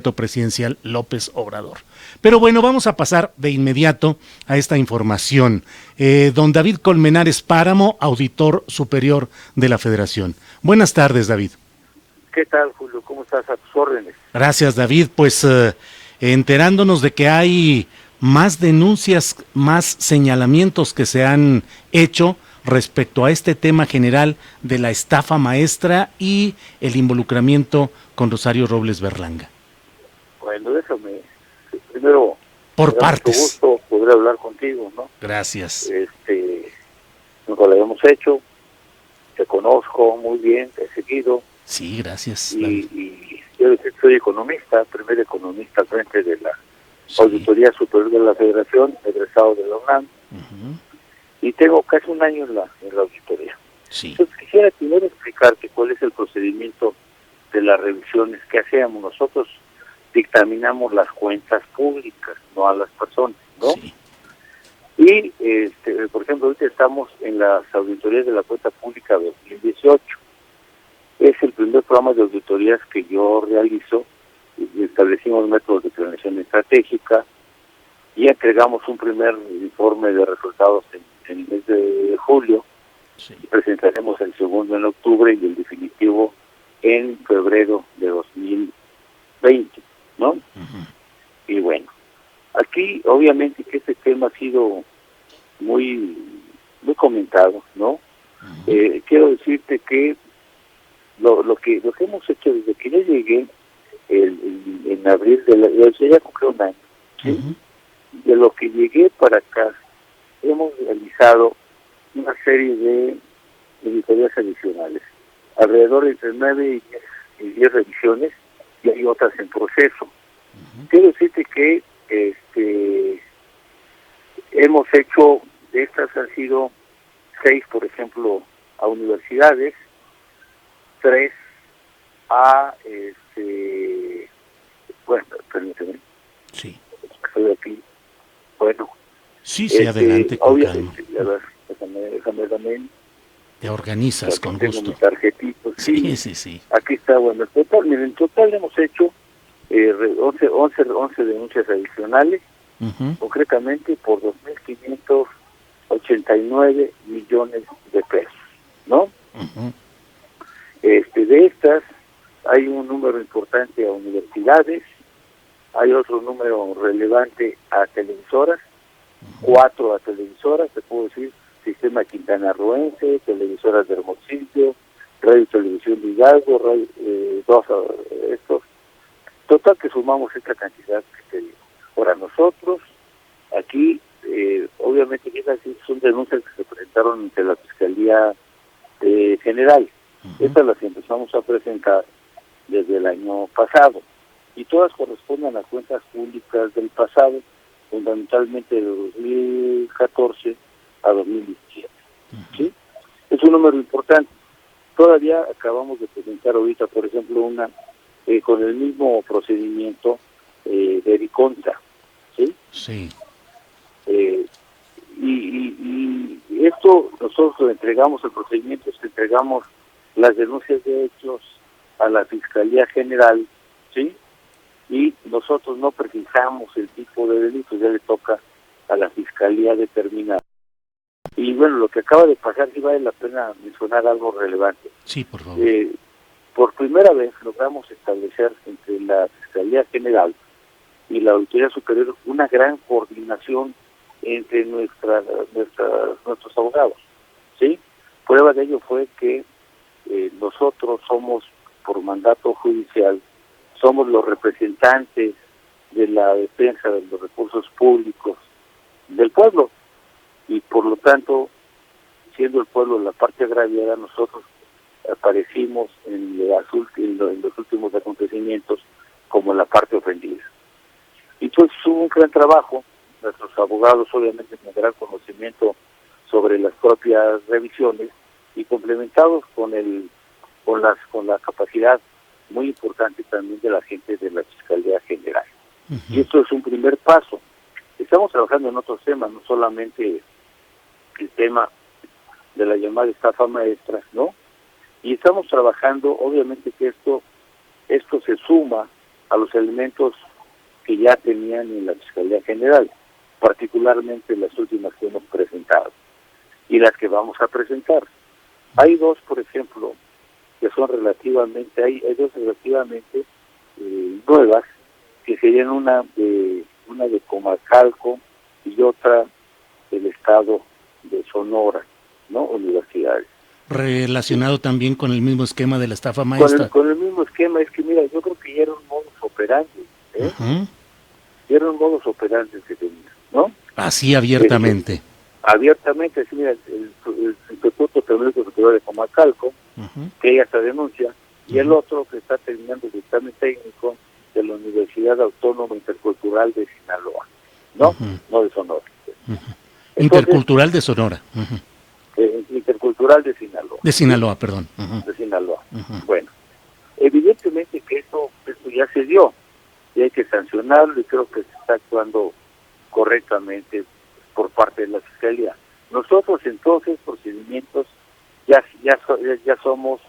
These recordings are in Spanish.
presidencial López Obrador. Pero bueno, vamos a pasar de inmediato a esta información. Don David Colmenares Páramo, auditor superior de la Federación. Buenas tardes, David. ¿Qué tal, Julio? ¿Cómo estás? A tus órdenes. Gracias, David. Pues enterándonos de que hay más denuncias, más señalamientos que se han hecho respecto a este tema general de la estafa maestra y el involucramiento con Rosario Robles Berlanga. Bueno, déjame primero, por me da partes. mucho gusto poder hablar contigo, ¿no? Gracias. Nunca lo habíamos hecho, te conozco muy bien, te he seguido. Sí, gracias. Y yo soy economista, primer economista al frente de la Sí. Auditoría Superior de la Federación, egresado de la UNAM, y tengo casi un año en la auditoría. Sí. Entonces quisiera primero explicarte cuál es el procedimiento de las revisiones que hacemos. Nosotros dictaminamos las cuentas públicas, no a las personas, ¿no? Sí. Y, por ejemplo, ahorita estamos en las auditorías de la cuenta pública 2018. Es el primer programa de auditorías que yo realizo. Establecimos métodos de planeación estratégica y entregamos un primer informe de resultados en el mes de julio. Sí. Presentaremos el segundo en octubre y el definitivo en febrero de 2020, ¿no? Y bueno, aquí obviamente que este tema ha sido muy comentado, ¿no? Quiero decirte que lo que hemos hecho desde que yo llegué en abril ya cumplió un año, ¿sí? De lo que llegué para acá, hemos realizado una serie de auditorías adicionales, alrededor de entre 9 y 10 revisiones, y hay otras en proceso. Quiero decirte que hemos hecho, de estas han sido 6, por ejemplo, a universidades, 3 a, bueno, permíteme. Sí. Estoy aquí. Bueno. Sí, adelante con calma. A ver, déjame. Te organizas con tengo gusto. mi tarjetito. Sí. Aquí está, bueno, en total hemos hecho 11 denuncias adicionales, concretamente por 2.589 millones de pesos, ¿no? De estas, hay un número importante a universidades, hay otro número relevante a televisoras, 4 a televisoras, te puedo decir, Sistema Quintana Roense, televisoras de Hermosillo, Radio y Televisión de Hidalgo, dos estos. Total que sumamos esta cantidad que te digo. Ahora, nosotros, aquí, obviamente, son denuncias que se presentaron ante la Fiscalía General. Estas las empezamos a presentar desde el año pasado. Y todas corresponden a cuentas públicas del pasado, fundamentalmente de 2014 a 2017. ¿Sí? Es un número importante. Todavía acabamos de presentar ahorita, por ejemplo, una con el mismo procedimiento de Ericonza. ¿Sí? Sí. Y esto nosotros lo entregamos, el procedimiento es que entregamos las denuncias de hechos a la Fiscalía General, ¿sí? Y nosotros no precisamos el tipo de delito, ya le toca a la Fiscalía determinar. Y bueno, lo que acaba de pasar, sí vale la pena mencionar algo relevante. Sí, por favor. Por primera vez logramos establecer entre la Fiscalía General y la Auditoría Superior una gran coordinación entre nuestros abogados, ¿sí? Prueba de ello fue que nosotros somos, por mandato judicial, somos los representantes de la defensa de los recursos públicos del pueblo, y por lo tanto, siendo el pueblo la parte agraviada, nosotros aparecimos en los últimos acontecimientos como la parte ofendida. Y entonces hubo un gran trabajo, nuestros abogados obviamente con gran conocimiento sobre las propias revisiones y complementados con la capacidad muy importante también de la gente de la Fiscalía General. Y esto es un primer paso. Estamos trabajando en otros temas, no solamente el tema de la llamada estafa maestra, ¿no? Y estamos trabajando, obviamente que esto se suma a los elementos que ya tenían en la Fiscalía General, particularmente las últimas que hemos presentado y las que vamos a presentar. Hay dos, por ejemplo, que son relativamente, hay dos relativamente nuevas, que serían una de Comalcalco y otra del estado de Sonora, ¿no? Universidades. Relacionado también con el mismo esquema de la estafa maestra. Con el mismo esquema, es que mira, yo creo que ya era un modus operandi, Uh-huh. Ya era un modus operandi que tenía, ¿no? Así abiertamente. Abiertamente, sí, mira, el Instituto Tecnológico Superior de Comalcalco, Uh-huh. que ella se denuncia, y el otro que está terminando el dictamen técnico de la Universidad Autónoma Intercultural de Sinaloa, ¿no? No de Sonora. Uh-huh. Entonces, Intercultural de Sonora. Intercultural de Sinaloa. De Sinaloa, perdón. Uh-huh. De Sinaloa. Uh-huh. Bueno, evidentemente que esto ya se dio, y hay que sancionarlo, y creo que se está actuando correctamente por parte de la Fiscalía. Nosotros en todos esos procedimientos ya somos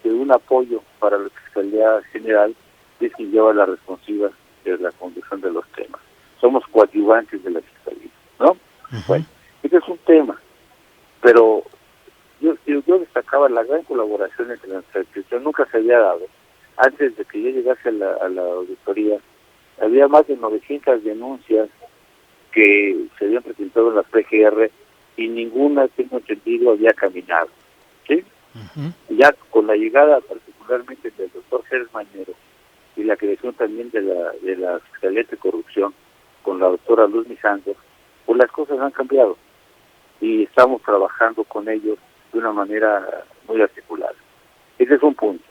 un apoyo para la Fiscalía General, que es quien lleva la responsabilidad de la conducción de los temas. Somos coadyuvantes de la Fiscalía, ¿no? Uh-huh. Bueno, este es un tema, pero yo destacaba la gran colaboración entre la institución, nunca se había dado. Antes de que yo llegase a la auditoría, había más de 900 denuncias que se habían presentado en la PGR y ninguna, tengo entendido, había caminado, ¿sí? Uh-huh. Ya con la llegada particularmente del doctor Jerez Mañero y la creación también de la Fiscalía de Corrupción con la doctora Luz Misangos, pues las cosas han cambiado y estamos trabajando con ellos de una manera muy articulada. Ese es un punto.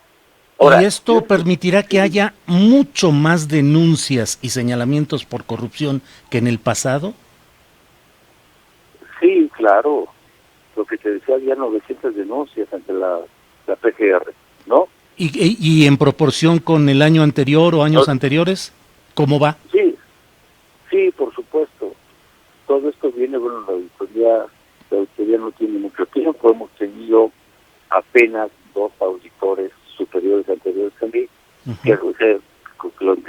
Ahora, ¿y esto permitirá que haya mucho más denuncias y señalamientos por corrupción que en el pasado? Sí, claro. Lo que te decía, había 900 denuncias ante la PGR, ¿no? ¿Y en proporción con el año anterior o años anteriores? ¿Cómo va? Sí, por supuesto. Todo esto viene, bueno, la auditoría no tiene mucho tiempo. Hemos tenido apenas 2 auditores superiores anteriores a mí, uh-huh, que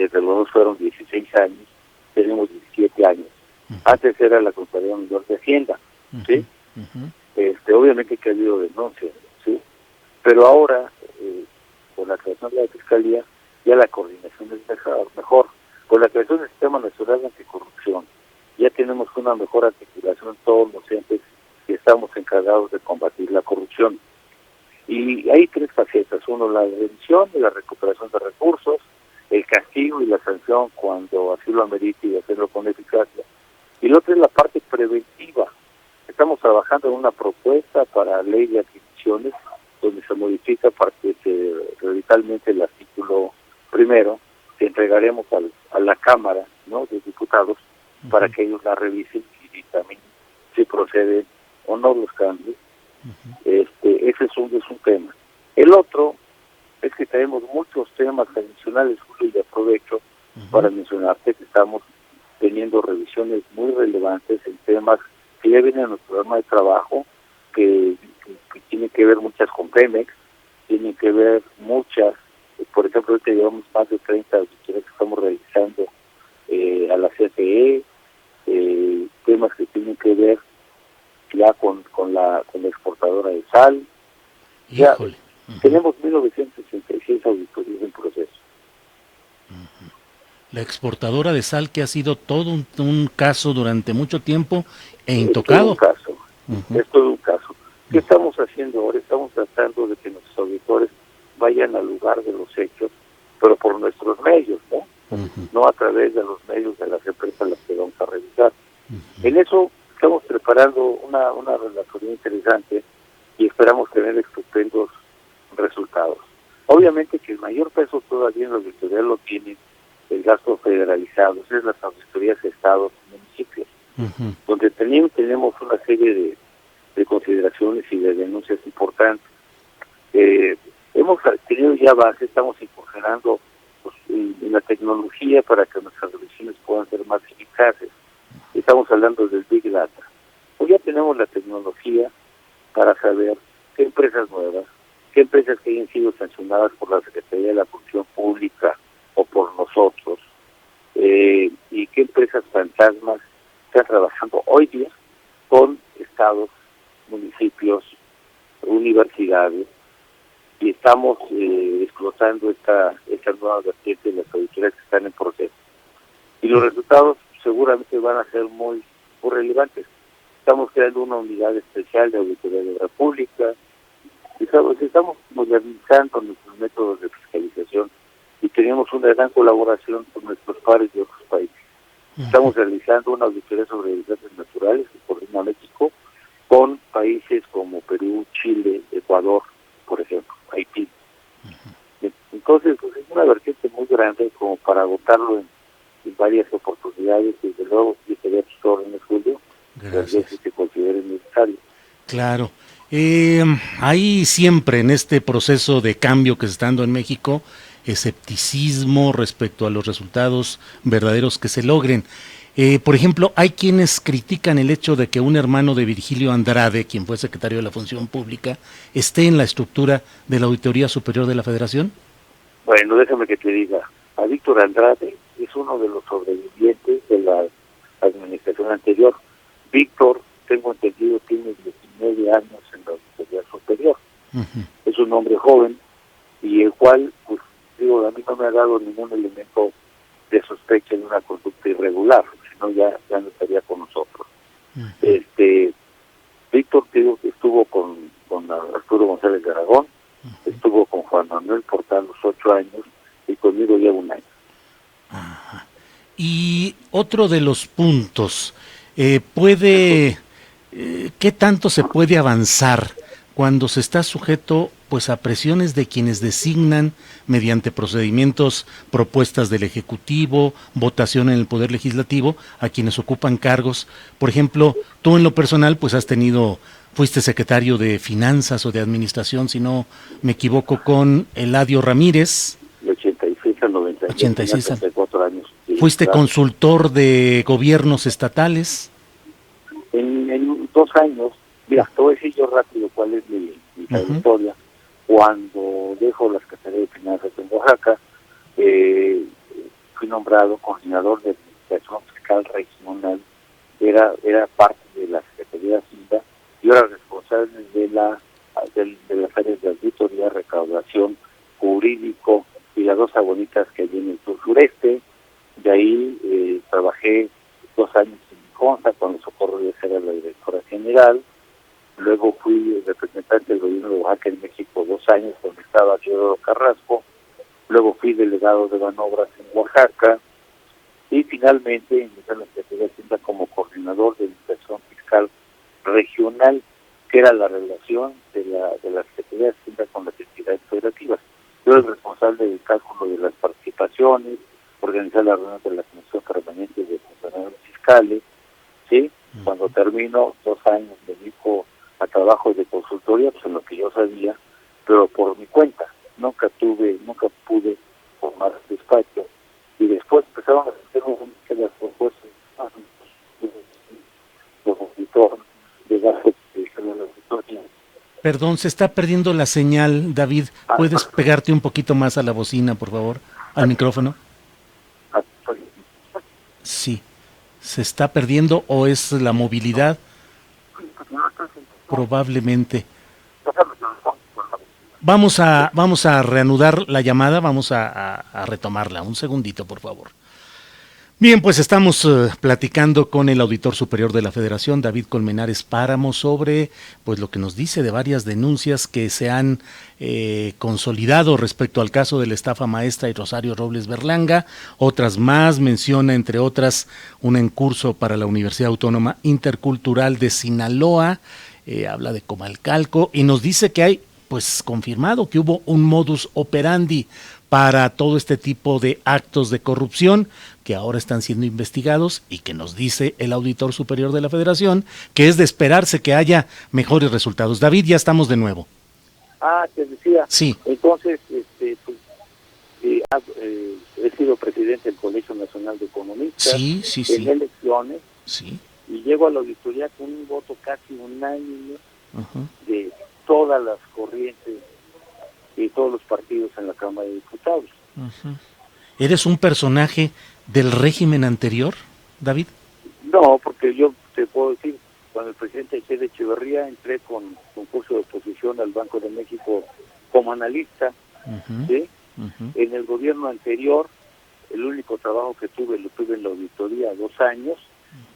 entre los dos fueron 16 años, tenemos 17 años. Uh-huh. Antes era la Contraloría Mayor de Hacienda, ¿sí? Uh-huh. Obviamente que ha habido denuncias, ¿sí? Pero ahora, con la creación de la Fiscalía, ya la coordinación es mejor. Con la creación del Sistema Nacional de Anticorrupción, ya tenemos una mejor articulación en todos los entes que estamos encargados de combatir la corrupción. Y hay 3 facetas: uno, la revisión y la recuperación de recursos, el castigo y la sanción cuando así lo amerite y hacerlo con eficacia. Y la otra es la parte preventiva. Estamos trabajando en una propuesta para ley de adquisiciones, donde se modifica radicalmente el artículo 1, que entregaremos a la Cámara, ¿no?, de Diputados, uh-huh, para que ellos la revisen y dictaminen si proceden o no los cambios. Uh-huh. Ese es un tema. El otro es que tenemos muchos temas adicionales, Julio, y aprovecho uh-huh para mencionarte que estamos teniendo revisiones muy relevantes en temas que ya vienen en nuestro programa de trabajo, que tienen que ver muchas con Pemex, tienen que ver muchas, por ejemplo, ahorita llevamos más de 30 auditorías que estamos realizando a la CFE, temas que tienen que ver ya con la exportadora de sal. Ya tenemos 1966 auditorías en proceso. La exportadora de sal, que ha sido todo un caso durante mucho tiempo e intocado. Es todo un caso. Uh-huh. Es todo un caso. ¿Qué estamos haciendo ahora? Estamos tratando de que nuestros auditores vayan al lugar de los hechos, pero por nuestros medios, ¿no? Uh-huh. No a través de los medios de las empresas a las que vamos a revisar. Uh-huh. En eso estamos preparando una relatoría interesante y esperamos tener estupendos resultados. Obviamente que el mayor peso todavía en la auditoría lo tiene el gasto federalizado, es las auditorías de estados y municipios, uh-huh, donde tenemos una serie de consideraciones y de denuncias importantes. Hemos tenido ya base, estamos incursionando en la tecnología para que nuestras revisiones puedan ser más eficaces. Estamos hablando del Big Data. Pues ya tenemos la tecnología para saber qué empresas nuevas, qué empresas que hayan sido sancionadas por la Secretaría de la Función Pública o por nosotros, y qué empresas fantasmas están trabajando hoy día con estados, municipios, universidades, y estamos explotando esta nueva vertiente de las auditorías que están en proceso. Y los resultados seguramente van a ser muy relevantes. Estamos creando una unidad especial de auditoría de la República, estamos modernizando nuestros métodos de fiscalización y tenemos una gran colaboración con nuestros pares de otros países. Estamos realizando una auditoría sobre desastres naturales que coordina México con países como Perú, Chile, Ecuador, por ejemplo, Haití. Entonces, pues es una vertiente muy grande como para agotarlo en varias oportunidades, y desde luego yo sería tus órdenes, Julio, las veces que consideren necesario. Claro. Hay siempre en este proceso de cambio que se está dando en México escepticismo respecto a los resultados verdaderos que se logren. Por ejemplo, hay quienes critican el hecho de que un hermano de Virgilio Andrade, quien fue secretario de la Función Pública, esté en la estructura de la Auditoría Superior de la Federación. Bueno, déjame que te diga, a Víctor Andrade es uno de los sobrevivientes de la administración anterior. Víctor, tengo entendido, tiene 19 años en la Auditoría Superior. Es un hombre joven y el cual, pues digo, a mí no me ha dado ningún elemento de sospecha de una conducta irregular, sino ya no estaría con nosotros. Víctor, te digo que estuvo con Arturo González de Aragón, estuvo con Juan Manuel Portal los 8 años y conmigo ya 1 año. Ajá. Y otro de los puntos, ¿qué tanto se puede avanzar cuando se está sujeto pues a presiones de quienes designan mediante procedimientos, propuestas del Ejecutivo, votación en el Poder Legislativo, a quienes ocupan cargos? Por ejemplo, tú en lo personal pues fuiste secretario de Finanzas o de Administración, si no me equivoco, con Eladio Ramírez. De 86 a 90, 86 hace 4 años. Sí, ¿fuiste claro. consultor de gobiernos estatales? En 2 años, mira, te voy a decir yo rápido cuál es mi trayectoria. Cuando dejo la Secretaría de Finanzas en Oaxaca, fui nombrado coordinador de Administración Fiscal Regional, era parte de la Secretaría de Hacienda, y era responsable de las áreas de auditoría, recaudación, jurídico y las 2 abonitas que hay en el sur sureste. De ahí trabajé 2 años en Consa, cuando Socorro Díaz era la directora general. Luego fui representante del gobierno de Oaxaca en México 2 años, donde estaba Teodoro Carrasco. Luego fui delegado de Banobras en Oaxaca. Y finalmente ingresé a la Secretaría de Hacienda como coordinador de Administración Fiscal Regional, que era la relación de la Secretaría de Hacienda con las entidades federativas. Yo era el responsable del cálculo de las participaciones, organizar la reunión de la Comisión Permanente de Funcionarios Fiscales, ¿sí? Cuando termino 2 años me dedico a trabajo de consultoría, pues en lo que yo sabía, pero por mi cuenta. Nunca pude formar despacho. Y después empezaron a hacer las propuestas los auditores de gastos de la auditoría. Perdón, se está perdiendo la señal, David. ¿Puedes pegarte un poquito más a la bocina, por favor, al micrófono? Sí, se está perdiendo, o es la movilidad, probablemente. Vamos a reanudar la llamada, vamos a retomarla. Un segundito, por favor. Bien, pues estamos platicando con el auditor superior de la Federación, David Colmenares Páramo, sobre pues lo que nos dice de varias denuncias que se han consolidado respecto al caso de la estafa maestra y Rosario Robles Berlanga. Otras más, menciona entre otras una en curso para la Universidad Autónoma Intercultural de Sinaloa, habla de Comalcalco y nos dice que hay pues confirmado que hubo un modus operandi para todo este tipo de actos de corrupción que ahora están siendo investigados y que nos dice el auditor superior de la Federación que es de esperarse que haya mejores resultados. David, ya estamos de nuevo. Te decía. Sí. Entonces, he sido presidente del Colegio Nacional de Economistas en elecciones, y llego a la auditoría con un voto casi unánime de todas las corrientes y todos los partidos en la Cámara de Diputados. ¿Eres un personaje del régimen anterior, David? No, porque yo te puedo decir, cuando el presidente Echeverría Echeverría entré con concurso de oposición al Banco de México como analista, Uh-huh, ¿sí? uh-huh. En el gobierno anterior, el único trabajo que tuve, lo tuve en la auditoría 2 años,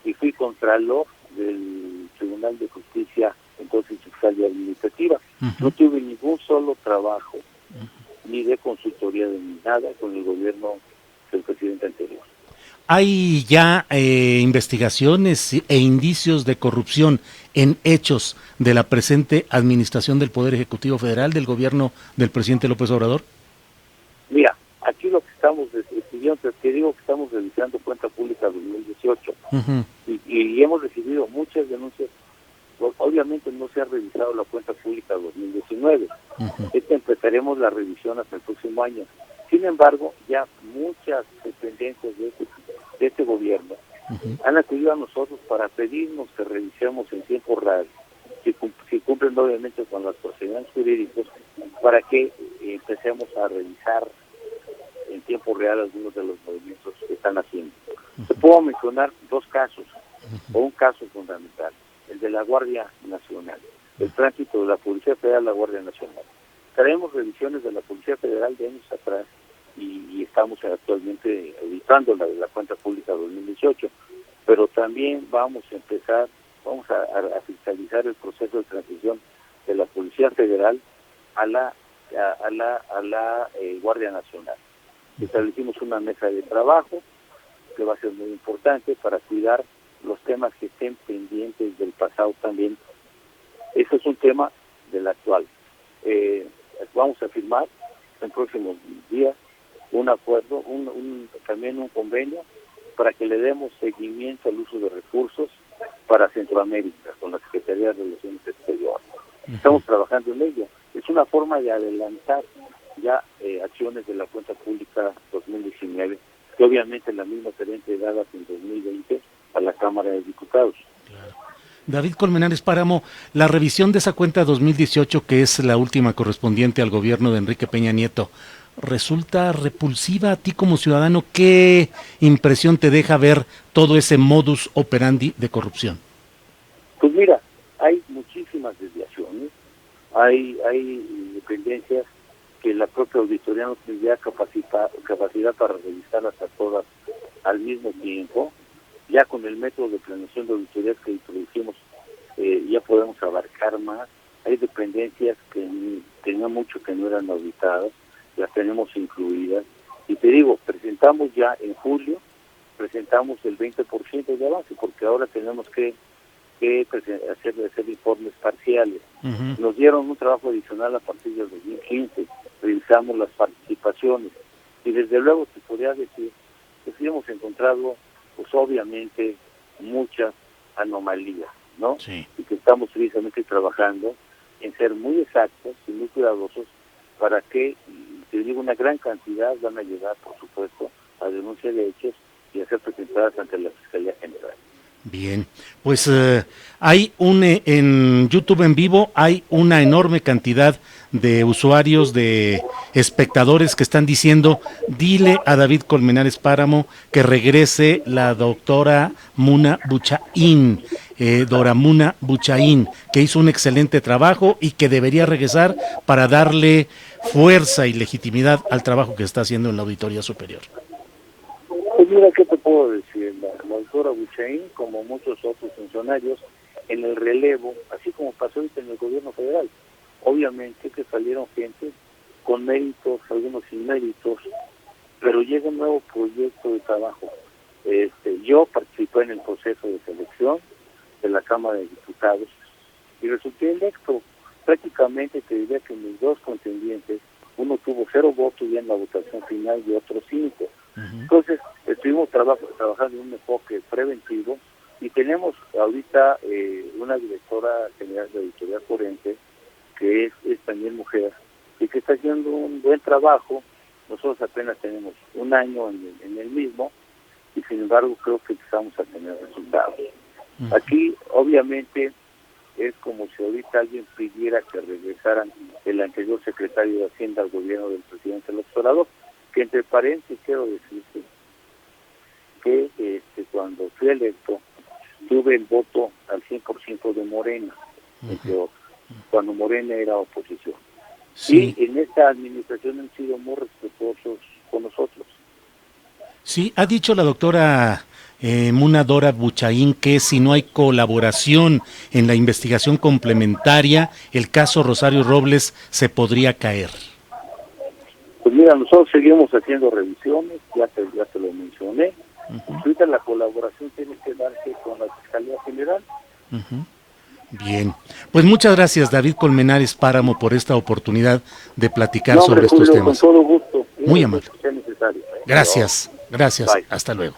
y fui contralor del Tribunal de Justicia, entonces Fiscal y Administrativa. No Uh-huh. tuve ningún solo trabajo, ni de consultoría ni nada, con el gobierno del presidente anterior. ¿Hay ya investigaciones e indicios de corrupción en hechos de la presente administración del Poder Ejecutivo Federal del gobierno del presidente López Obrador? Mira, aquí lo que estamos decidiendo, te digo que estamos realizando cuenta pública 2018 Uh-huh. y hemos recibido muchas denuncias. Obviamente no se ha revisado la cuenta pública 2019. Uh-huh. Empezaremos la revisión hasta el próximo año. Sin embargo, ya muchas dependencias de este gobierno Uh-huh. han acudido a nosotros para pedirnos que revisemos en tiempo real, si cumplen obviamente con los procedimientos jurídicos, para que empecemos a revisar en tiempo real algunos de los movimientos que están haciendo. Te puedo mencionar 2 casos, o un caso fundamental, el de la Guardia Nacional, el tránsito de la Policía Federal a la Guardia Nacional. Traemos revisiones de la Policía Federal de años atrás y estamos actualmente editando la de la cuenta pública 2018, pero también vamos a fiscalizar el proceso de transición de la Policía Federal a la Guardia Nacional. Establecimos una mesa de trabajo que va a ser muy importante para cuidar los temas que estén pendientes del pasado también. Ese es un tema del actual. Vamos a firmar en próximos días un acuerdo, también un convenio para que le demos seguimiento al uso de recursos para Centroamérica con la Secretaría de Relaciones Exteriores. Estamos trabajando en ello. Es una forma de adelantar ya acciones de la cuenta pública 2019, que obviamente la misma será entregada en 2020 a la Cámara de Diputados. Claro. David Colmenares Páramo, la revisión de esa cuenta 2018, que es la última correspondiente al gobierno de Enrique Peña Nieto, ¿resulta repulsiva a ti como ciudadano? ¿Qué impresión te deja ver todo ese modus operandi de corrupción? Pues mira, hay muchísimas desviaciones, hay dependencias que la propia auditoría no tendría capacidad para revisarlas a todas al mismo tiempo. Ya con el método de planeación de auditorías que introducimos, ya podemos abarcar más. Hay dependencias que tenía mucho que no eran auditadas, las tenemos incluidas. Y te digo, presentamos ya en julio, presentamos el 20% de avance, porque ahora tenemos que hacer informes parciales. Uh-huh. Nos dieron un trabajo adicional a partir del 2015, revisamos las participaciones, y desde luego te podría decir que sí hemos encontrado, pues obviamente, muchas anomalías, ¿no? Sí. Y que estamos precisamente trabajando en ser muy exactos y muy cuidadosos para que, te digo, una gran cantidad van a llegar, por supuesto, a denuncia de hechos y a ser presentadas ante la Fiscalía General. Bien, pues hay en YouTube en vivo, hay una enorme cantidad de usuarios, de espectadores que están diciendo, dile a David Colmenares Páramo que regrese la doctora Muna Buchaín, Dora Muna Buchaín, que hizo un excelente trabajo y que debería regresar para darle fuerza y legitimidad al trabajo que está haciendo en la Auditoría Superior. Pues mira, ¿qué te puedo decir? La doctora Buchaín, como muchos otros funcionarios, en el relevo, así como pasó ahorita en el gobierno federal, obviamente que salieron gente con méritos, algunos sin méritos, pero llega un nuevo proyecto de trabajo. Yo participé en el proceso de selección de la Cámara de Diputados y resulté electo. Prácticamente te diría que mis 2 contendientes, uno tuvo 0 votos ya en la votación final y otro 5. Uh-huh. Entonces, estuvimos trabajando en un enfoque preventivo y tenemos ahorita una directora general de auditoría forense que es también mujer y que está haciendo un buen trabajo. Nosotros apenas tenemos 1 año en el mismo y sin embargo creo que empezamos a tener resultados. Uh-huh. Aquí obviamente es como si ahorita alguien pidiera que regresaran el anterior secretario de Hacienda al gobierno del presidente López Obrador. que entre paréntesis quiero decirte que cuando fui electo tuve el voto al 100% de Morena, entre otros, cuando Morena era oposición. Sí. Y en esta administración han sido muy respetuosos con nosotros. Sí, ha dicho la doctora Muna Dora Buchaín que si no hay colaboración en la investigación complementaria, el caso Rosario Robles se podría caer. Pues mira, nosotros seguimos haciendo revisiones, ya te lo mencioné. Ahorita la colaboración tiene que darse con la Fiscalía General. Bien, pues muchas gracias David Colmenares Páramo por esta oportunidad de platicar No, sobre hombre, estos Julio, temas. con todo gusto. Muy amable. Sea necesario. Gracias, gracias. Bye. Hasta luego.